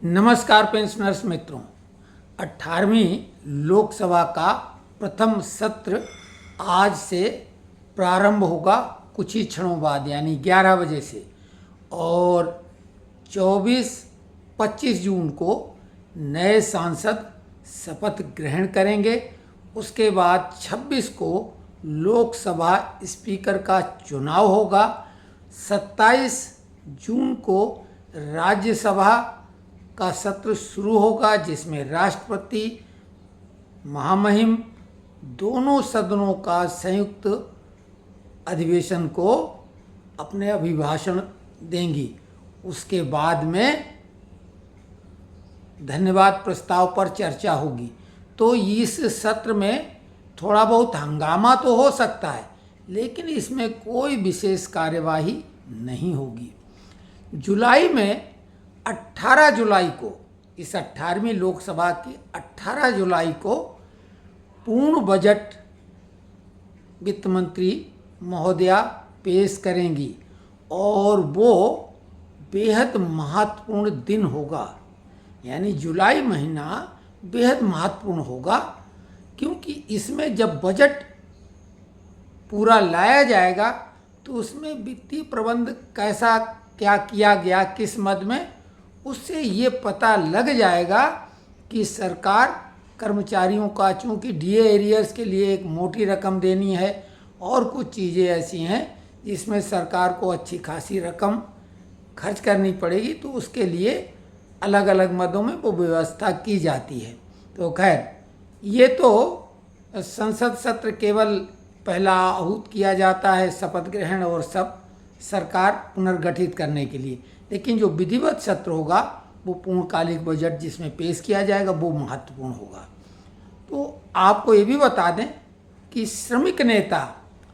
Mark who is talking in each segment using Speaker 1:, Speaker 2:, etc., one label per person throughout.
Speaker 1: नमस्कार पेंशनर्स मित्रों, 18वीं लोकसभा का प्रथम सत्र आज से प्रारंभ होगा कुछ ही क्षणों बाद, यानी 11 बजे से। और 24-25 जून को नए सांसद शपथ ग्रहण करेंगे। उसके बाद 26 को लोकसभा स्पीकर का चुनाव होगा। 27 जून को राज्यसभा का सत्र शुरू होगा, जिसमें राष्ट्रपति महामहिम दोनों सदनों का संयुक्त अधिवेशन को अपने अभिभाषण देंगी। उसके बाद में धन्यवाद प्रस्ताव पर चर्चा होगी। तो इस सत्र में थोड़ा बहुत हंगामा तो हो सकता है, लेकिन इसमें कोई विशेष कार्यवाही नहीं होगी। जुलाई में 18 जुलाई को, इस 18वीं लोकसभा की 18 जुलाई को पूर्ण बजट वित्त मंत्री महोदया पेश करेंगी, और वो बेहद महत्वपूर्ण दिन होगा। यानी जुलाई महीना बेहद महत्वपूर्ण होगा, क्योंकि इसमें जब बजट पूरा लाया जाएगा तो उसमें वित्तीय प्रबंध कैसा क्या किया गया, किस मद में, उससे ये पता लग जाएगा कि सरकार कर्मचारियों का, चूँकि डीए एरियर्स के लिए एक मोटी रकम देनी है और कुछ चीज़ें ऐसी हैं जिसमें सरकार को अच्छी खासी रकम खर्च करनी पड़ेगी, तो उसके लिए अलग अलग मदों में वो व्यवस्था की जाती है। तो खैर, ये तो संसद सत्र केवल पहला आहूत किया जाता है शपथ ग्रहण और सब सरकार पुनर्गठित करने के लिए, लेकिन जो विधिवत सत्र होगा वो पूर्णकालिक बजट जिसमें पेश किया जाएगा वो महत्वपूर्ण होगा। तो आपको ये भी बता दें कि श्रमिक नेता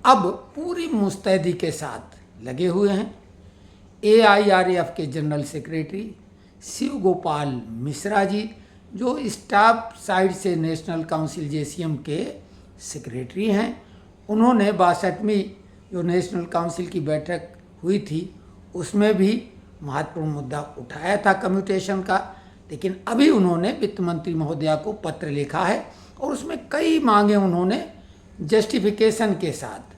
Speaker 1: अब पूरी मुस्तैदी के साथ लगे हुए हैं। AIRF के जनरल सेक्रेटरी शिव गोपाल मिश्रा जी, जो स्टाफ साइड से नेशनल काउंसिल JCM के सेक्रेटरी हैं, उन्होंने 62वीं जो नेशनल काउंसिल की बैठक हुई थी उसमें भी महत्वपूर्ण मुद्दा उठाया था कम्यूटेशन का। लेकिन अभी उन्होंने वित्त मंत्री महोदया को पत्र लिखा है और उसमें कई मांगे उन्होंने जस्टिफिकेशन के साथ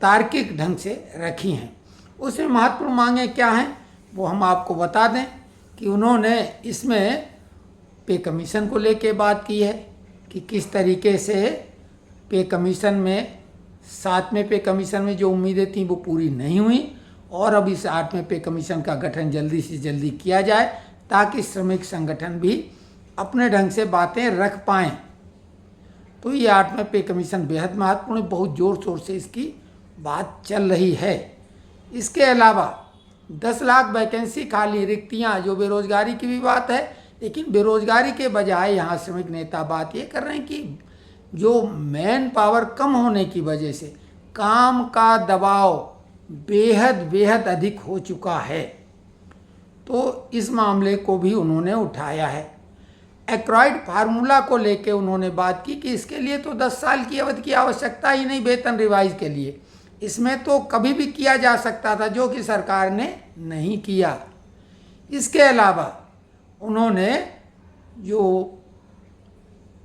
Speaker 1: तार्किक ढंग से रखी हैं। उसमें महत्वपूर्ण मांगे क्या हैं वो हम आपको बता दें कि उन्होंने इसमें पे कमीशन को लेके बात की है कि किस तरीके से पे कमीशन में 7वें पे कमीशन में जो उम्मीदें थीं वो पूरी नहीं हुई, और अब इस 8वें पे कमीशन का गठन जल्दी से जल्दी किया जाए ताकि श्रमिक संगठन भी अपने ढंग से बातें रख पाएँ। तो ये 8वें पे कमीशन बेहद महत्वपूर्ण, बहुत ज़ोर शोर से इसकी बात चल रही है। इसके अलावा 10 लाख वैकेंसी खाली, रिक्तियाँ, जो बेरोजगारी की भी बात है, लेकिन बेरोजगारी के बजाय यहाँ श्रमिक नेता बात ये कर रहे हैं कि जो मैन पावर कम होने की वजह से काम का दबाव बेहद अधिक हो चुका है, तो इस मामले को भी उन्होंने उठाया है। एक्राइड फार्मूला को लेके उन्होंने बात की कि इसके लिए तो 10 साल की अवधि की आवश्यकता ही नहीं वेतन रिवाइज के लिए, इसमें तो कभी भी किया जा सकता था, जो कि सरकार ने नहीं किया। इसके अलावा उन्होंने जो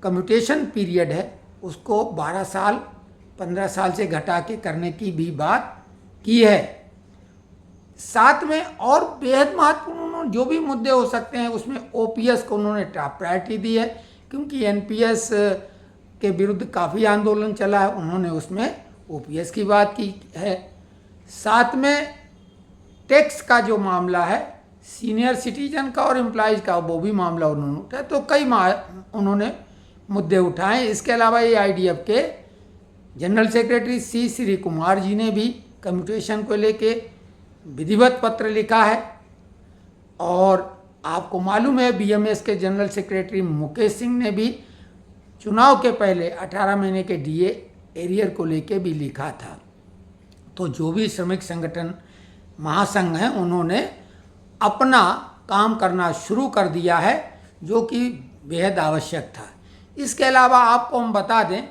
Speaker 1: कम्यूटेशन पीरियड है उसको 12 साल 15 साल से घटा के करने की भी बात की है। साथ में और बेहद महत्वपूर्ण उन्होंने जो भी मुद्दे हो सकते हैं उसमें OPS को उन्होंने टॉप प्रायोरिटी दी है, क्योंकि NPS के विरुद्ध काफ़ी आंदोलन चला है, उन्होंने उसमें OPS की बात की है। साथ में टैक्स का जो मामला है, सीनियर सिटीजन का और एम्प्लॉयज़ का, वो भी मामला उन्होंने उठाया। तो कई उन्होंने मुद्दे उठाए। इसके अलावा AIDF के जनरल सेक्रेटरी श्री कुमार जी ने भी कम्यूटेशन को लेके विधिवत पत्र लिखा है। और आपको मालूम है BMS के जनरल सेक्रेटरी मुकेश सिंह ने भी चुनाव के पहले 18 महीने के DA एरियर को लेके भी लिखा था। तो जो भी श्रमिक संगठन महासंघ हैं उन्होंने अपना काम करना शुरू कर दिया है, जो कि बेहद आवश्यक था। इसके अलावा आपको हम बता दें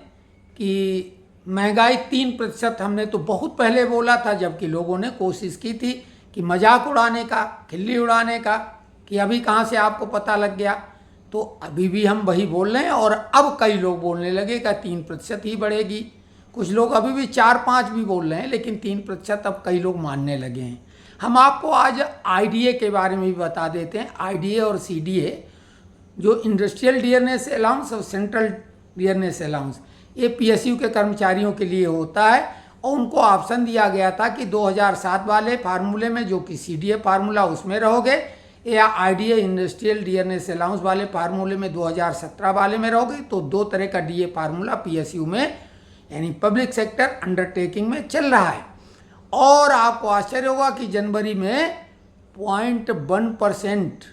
Speaker 1: कि महंगाई 3% हमने तो बहुत पहले बोला था, जबकि लोगों ने कोशिश की थी कि मजाक उड़ाने का, खिल्ली उड़ाने का, कि अभी कहाँ से आपको पता लग गया? तो अभी भी हम वही बोल रहे हैं और अब कई लोग बोलने लगे कि 3% ही बढ़ेगी। कुछ लोग अभी भी 4-5 भी बोल रहे हैं, लेकिन 3% अब कई लोग मानने लगे हैं। हम आपको आज आईडीए के बारे में भी बता देते हैं। आईडीए और सीडीए, जो इंडस्ट्रियल डियरनेस अलाउंस और सेंट्रल डियरनेस अलाउंस, ये पीएसयू के कर्मचारियों के लिए होता है और उनको ऑप्शन दिया गया था कि 2007 वाले फार्मूले में, जो कि सीडीए फार्मूला, उसमें रहोगे, या आईडीए इंडस्ट्रियल डियरनेस अलाउंस वाले फार्मूले में 2017 वाले में रहोगे। तो दो तरह का डीए फार्मूला पीएसयू में, यानी पब्लिक सेक्टर अंडरटेकिंग में चल रहा है। और आपको आश्चर्य होगा कि जनवरी में 0.1%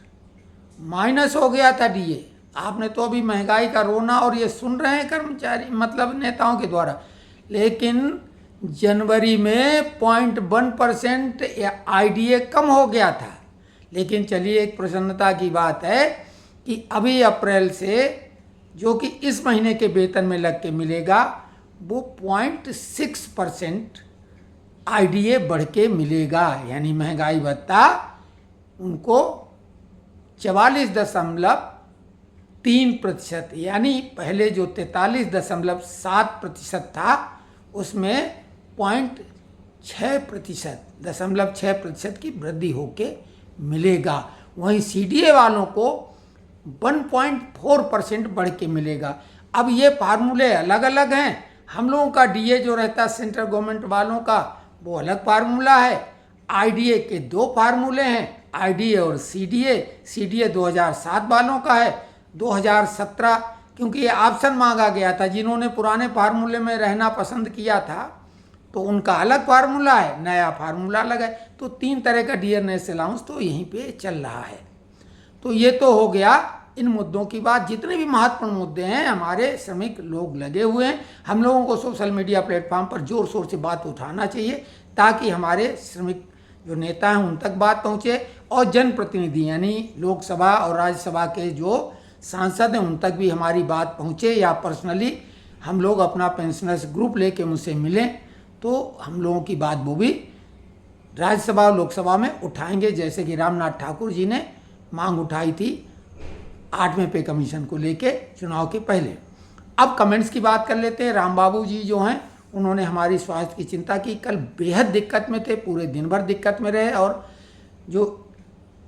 Speaker 1: माइनस हो गया था डीए। आपने तो अभी महंगाई का रोना और ये सुन रहे हैं कर्मचारी, मतलब नेताओं के द्वारा, लेकिन जनवरी में 0.1% आईडीए कम हो गया था। लेकिन चलिए, एक प्रसन्नता की बात है कि अभी अप्रैल से, जो कि इस महीने के वेतन में लग के मिलेगा, वो 0.6% आईडीए बढ़ के मिलेगा। यानी महंगाई भत्ता उनको 44.3%, यानी पहले जो 43.7% था, उसमें 0.6% की वृद्धि होके मिलेगा। वहीं सीडीए वालों को 1.4% बढ़ के मिलेगा। अब ये फार्मूले अलग अलग हैं। हम लोगों का डीए जो रहता है सेंट्रल गवर्नमेंट वालों का, वो अलग फार्मूला है। आईडीए के दो फार्मूले हैं, आईडीए और सीडीए। सीडीए 2007 वालों का है। 2017, क्योंकि ये ऑप्शन मांगा गया था, जिन्होंने पुराने फार्मूले में रहना पसंद किया था तो उनका अलग फार्मूला है, नया फार्मूला अलग है। तो 3 तरह का डियरनेस अलाउंस तो यहीं पे चल रहा है। तो ये तो हो गया इन मुद्दों की बात। जितने भी महत्वपूर्ण मुद्दे हैं, हमारे श्रमिक लोग लगे हुए हैं। हम लोगों को सोशल मीडिया प्लेटफॉर्म पर जोर शोर से बात उठाना चाहिए, ताकि हमारे श्रमिक जो नेता हैं उन तक बात पहुँचे, और जनप्रतिनिधि यानी लोकसभा और राज्यसभा के जो सांसद हैं उन तक भी हमारी बात पहुँचे, या पर्सनली हम लोग अपना पेंशनर्स ग्रुप लेके उनसे मिलें, तो हम लोगों की बात वो भी राज्यसभा और लोकसभा में उठाएंगे। जैसे कि रामनाथ ठाकुर जी ने मांग उठाई थी 8वें पे कमीशन को लेके चुनाव के पहले। अब कमेंट्स की बात कर लेते हैं। राम बाबू जी जो हैं, उन्होंने हमारी स्वास्थ्य की चिंता की। कल बेहद दिक्कत में थे, पूरे दिन भर दिक्कत में रहे, और जो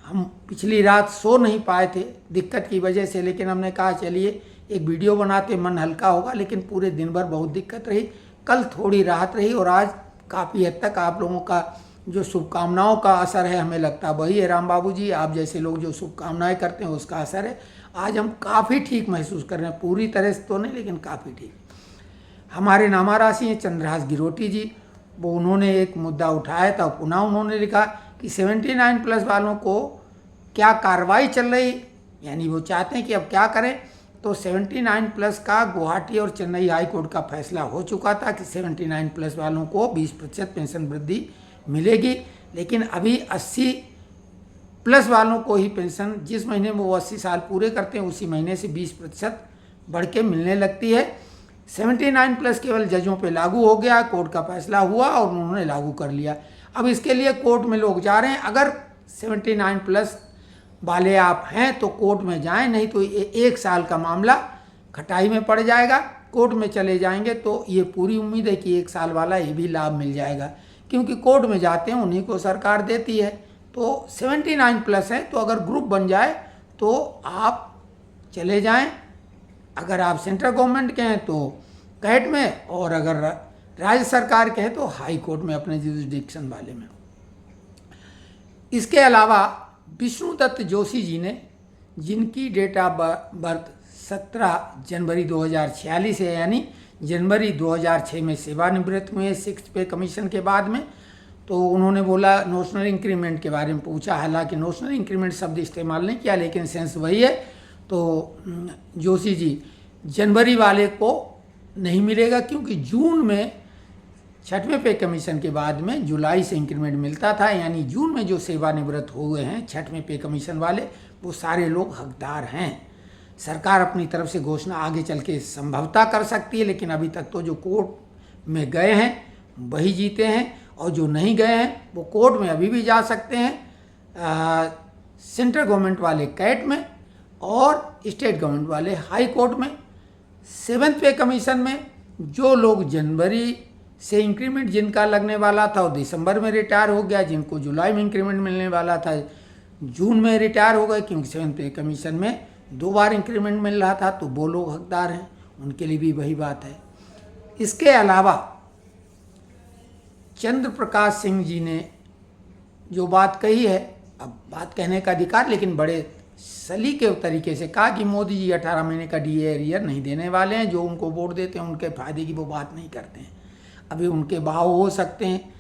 Speaker 1: हम पिछली रात सो नहीं पाए थे दिक्कत की वजह से, लेकिन हमने कहा चलिए एक वीडियो बनाते, मन हल्का होगा। लेकिन पूरे दिन भर बहुत दिक्कत रही। कल थोड़ी राहत रही, और आज काफ़ी हद तक आप लोगों का जो शुभकामनाओं का असर है, हमें लगता है वही है। राम बाबू जी, आप जैसे लोग जो शुभकामनाएं करते हैं उसका असर है। आज हम काफ़ी ठीक महसूस कर रहे हैं, पूरी तरह से तो नहीं, लेकिन काफ़ी ठीक। हमारे नामा राशि हैं चंद्रहास गिरोटी जी, वो उन्होंने एक मुद्दा उठाया था, पुनः उन्होंने लिखा कि 79+ वालों को क्या कार्रवाई चल रही, यानी वो चाहते हैं कि अब क्या करें। तो 79+ का गुवाहाटी और चेन्नई हाई कोर्ट का फैसला हो चुका था कि 79+ वालों को 20% पेंशन वृद्धि मिलेगी। लेकिन अभी 80+ वालों को ही पेंशन, जिस महीने में वो 80 साल पूरे करते हैं उसी महीने से 20% बढ़ के मिलने लगती है। 79+ केवल जजों पे लागू हो गया, कोर्ट का फैसला हुआ और उन्होंने लागू कर लिया। अब इसके लिए कोर्ट में लोग जा रहे हैं। अगर 79+ वाले आप हैं तो कोर्ट में जाएं, नहीं तो 1 साल का मामला खटाई में पड़ जाएगा। कोर्ट में चले जाएंगे तो ये पूरी उम्मीद है कि 1 साल वाला ये भी लाभ मिल जाएगा, क्योंकि कोर्ट में जाते हैं उन्हीं को सरकार देती है। तो 79+ है, तो अगर ग्रुप बन जाए तो आप चले जाएं। अगर आप सेंट्रल गवर्नमेंट के हैं तो कैट में, और अगर राज्य सरकार के हैं तो हाई कोर्ट में, अपने जुरिसडिक्शन वाले में। इसके अलावा विष्णुदत्त जोशी जी ने, जिनकी डेट ऑफ बर्थ 17 जनवरी 2046 है, यानी जनवरी 2006 में सेवानिवृत्त हुए 6th पे कमीशन के बाद में, तो उन्होंने बोला नोशनल इंक्रीमेंट के बारे में पूछा। हालांकि नोशनल इंक्रीमेंट शब्द इस्तेमाल नहीं किया, लेकिन सेंस वही है। तो जोशी जी, जनवरी वाले को नहीं मिलेगा, क्योंकि जून में 6वें पे कमीशन के बाद में जुलाई से इंक्रीमेंट मिलता था। यानी जून में जो सेवानिवृत्त हुए हैं 6वें पे कमीशन वाले, वो सारे लोग हकदार हैं। सरकार अपनी तरफ से घोषणा आगे चल के संभवतः कर सकती है, लेकिन अभी तक तो जो कोर्ट में गए हैं वही जीते हैं, और जो नहीं गए हैं वो कोर्ट में अभी भी जा सकते हैं। सेंट्रल गवर्नमेंट वाले कैट में और स्टेट गवर्नमेंट वाले हाई कोर्ट में। 7th पे कमीशन में जो लोग जनवरी से इंक्रीमेंट जिनका लगने वाला था वो दिसंबर में रिटायर हो गया, जिनको जुलाई में इंक्रीमेंट मिलने वाला था जून में रिटायर हो गए, क्योंकि 7th पे कमीशन में 2 बार इंक्रीमेंट मिल रहा था, तो वो लोग हकदार हैं, उनके लिए भी वही बात है। इसके अलावा चंद्र प्रकाश सिंह जी ने जो बात कही है, अब बात कहने का अधिकार, लेकिन बड़े सलीके तरीके से कहा कि मोदी जी 18 महीने का DA एरियर नहीं देने वाले हैं, जो उनको वोट देते हैं उनके फायदे की वो बात नहीं करते हैं। अभी उनके भाव हो सकते हैं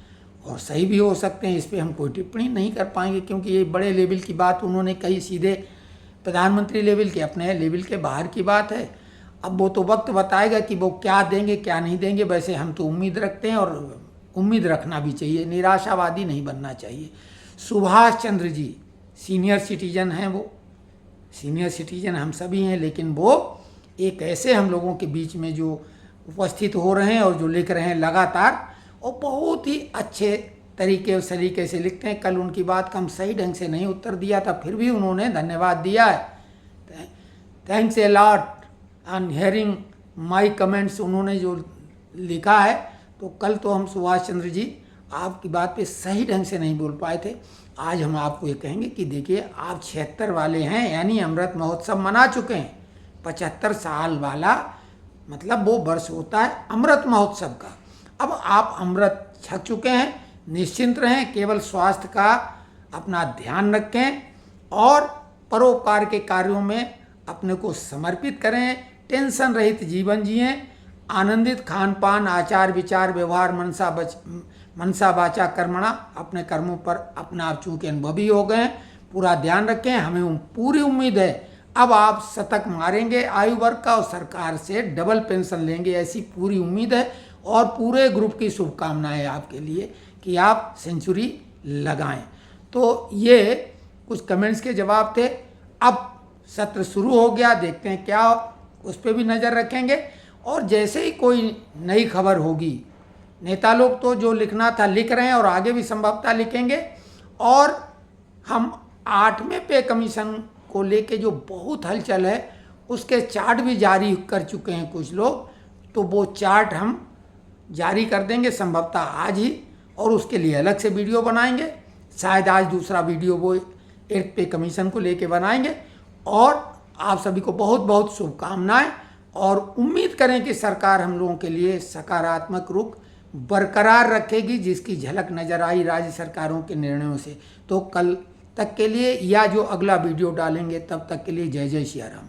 Speaker 1: और सही भी हो सकते हैं, इस पर हम कोई टिप्पणी नहीं कर पाएंगे, क्योंकि ये बड़े लेवल की बात उन्होंने कही, सीधे प्रधानमंत्री लेवल के, अपने लेवल के बाहर की बात है। अब वो तो वक्त बताएगा कि वो क्या देंगे क्या नहीं देंगे। वैसे हम तो उम्मीद रखते हैं और उम्मीद रखना भी चाहिए, निराशावादी नहीं बनना चाहिए। सुभाष चंद्र जी सीनियर सिटीजन हैं, वो सीनियर सिटीजन हम सभी हैं, लेकिन वो एक ऐसे हम लोगों के बीच में जो उपस्थित हो रहे हैं और जो लिख रहे हैं लगातार, और बहुत ही अच्छे तरीके और सलीके से लिखते हैं। कल उनकी बात का हम सही ढंग से नहीं उत्तर दिया था, फिर भी उन्होंने धन्यवाद दिया है। Thanks a lot on hearing my comments, उन्होंने जो लिखा है। तो कल तो हम सुभाष चंद्र जी आपकी बात पे सही ढंग से नहीं बोल पाए थे। आज हम आपको ये कहेंगे कि देखिए, आप 76 वाले हैं, यानी अमृत महोत्सव मना चुके हैं। 75 साल वाला मतलब वो वर्ष होता है अमृत महोत्सव का। अब आप अमृत छक चुके हैं, निश्चिंत रहें, केवल स्वास्थ्य का अपना ध्यान रखें और परोपकार के कार्यों में अपने को समर्पित करें, टेंशन रहित जीवन जिएं, आनंदित खान पान, आचार विचार व्यवहार, मनसा वाचा कर्मणा, अपने कर्मों पर अपना आप चूँकि अनुभवी हो गए, पूरा ध्यान रखें। हमें पूरी उम्मीद है अब आप शतक मारेंगे आयु वर्ग का और सरकार से डबल पेंशन लेंगे, ऐसी पूरी उम्मीद है। और पूरे ग्रुप की शुभकामनाएं आपके लिए कि आप सेंचुरी लगाएं। तो ये कुछ कमेंट्स के जवाब थे। अब सत्र शुरू हो गया, देखते हैं क्या, उस पर भी नज़र रखेंगे। और जैसे ही कोई नई खबर होगी, नेता लोग तो जो लिखना था लिख रहे हैं और आगे भी संभवतः लिखेंगे। और हम 8वें पे कमीशन को लेके जो बहुत हलचल है, उसके चार्ट भी जारी कर चुके हैं कुछ लोग, तो वो चार्ट हम जारी कर देंगे संभवतः आज ही, और उसके लिए अलग से वीडियो बनाएंगे। शायद आज दूसरा वीडियो वो 8th पे कमीशन को लेके बनाएंगे। और आप सभी को बहुत बहुत शुभकामनाएं, और उम्मीद करें कि सरकार हम लोगों के लिए सकारात्मक रुख बरकरार रखेगी, जिसकी झलक नज़र आई राज्य सरकारों के निर्णयों से। तो कल तक के लिए, या जो अगला वीडियो डालेंगे तब तक के लिए, जय जय सिया राम।